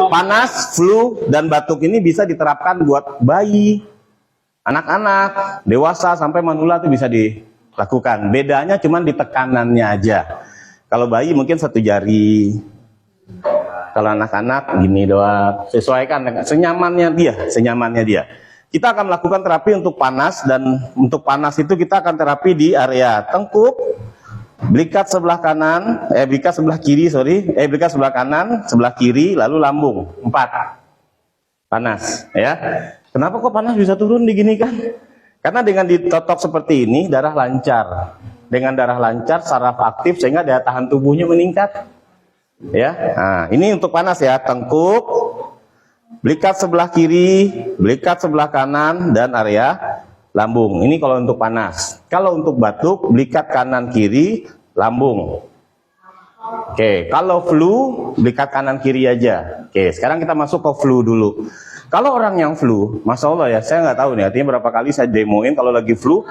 panas, flu, dan batuk ini bisa diterapkan buat bayi, anak-anak, dewasa, sampai manula itu bisa dilakukan. Bedanya cuma di tekanannya aja. Kalau bayi mungkin 1 jari, kalau anak-anak gini doang. Sesuaikan dengan senyamannya dia. Kita akan melakukan terapi untuk panas, dan untuk panas itu kita akan terapi di area tengkuk, belikat sebelah kanan, belikat sebelah kiri, belikat sebelah kanan, sebelah kiri, lalu lambung. 4. Panas, ya. Kenapa kok panas bisa turun diginikan? Karena dengan ditotok seperti ini, darah lancar. Dengan darah lancar, saraf aktif, sehingga daya tahan tubuhnya meningkat. Ya, nah, ini untuk panas ya, tengkuk, belikat sebelah kiri, belikat sebelah kanan, dan area lambung. Ini kalau untuk panas. Kalau untuk batuk, belikat kanan kiri, lambung. Oke, kalau flu, belikat kanan kiri aja. Oke, sekarang kita masuk ke flu dulu. Kalau orang yang flu, masya Allah ya, saya nggak tahu nih, artinya berapa kali saya demoin kalau lagi flu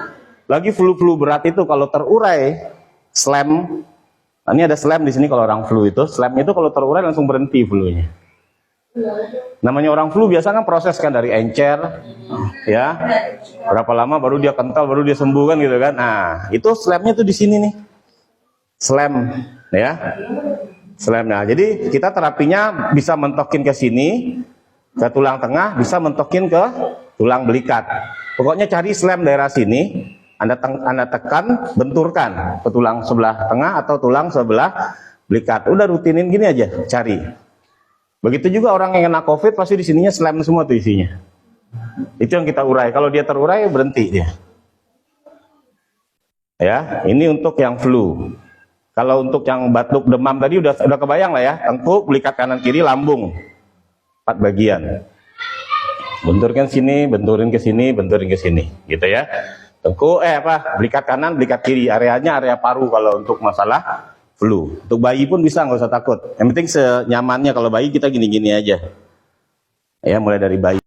berat itu kalau terurai, slam. Ini ada slam di sini kalau orang flu itu. Slam itu kalau terurai langsung berhenti flu-nya. Namanya orang flu biasa kan proses kan dari encer, ya. Berapa lama baru dia kental, baru dia sembuh kan gitu kan. Nah, itu slamnya tuh di sini nih. Slam, ya. Slam. Nah, jadi kita terapinya bisa mentokin ke sini, ke tulang tengah, bisa mentokin ke tulang belikat. Pokoknya cari slam daerah sini. Anda tekan, benturkan ke tulang sebelah tengah atau tulang sebelah belikat. Udah rutinin gini aja, cari. Begitu juga orang yang kena COVID pasti di sininya slam semua tuh isinya. Itu yang kita urai. Kalau dia terurai berhenti dia. Ya, ini untuk yang flu. Kalau untuk yang batuk demam tadi udah kebayang lah ya. Tengkuk, belikat kanan kiri, lambung. 4 bagian. Benturkan sini, benturin ke sini, benturin ke sini, gitu ya. Tengkuk, belikat kanan, belikat kiri, areanya area paru kalau untuk masalah flu. Untuk bayi pun bisa, nggak usah takut. Yang penting senyamannya, kalau bayi kita gini-gini aja. Ya, mulai dari bayi.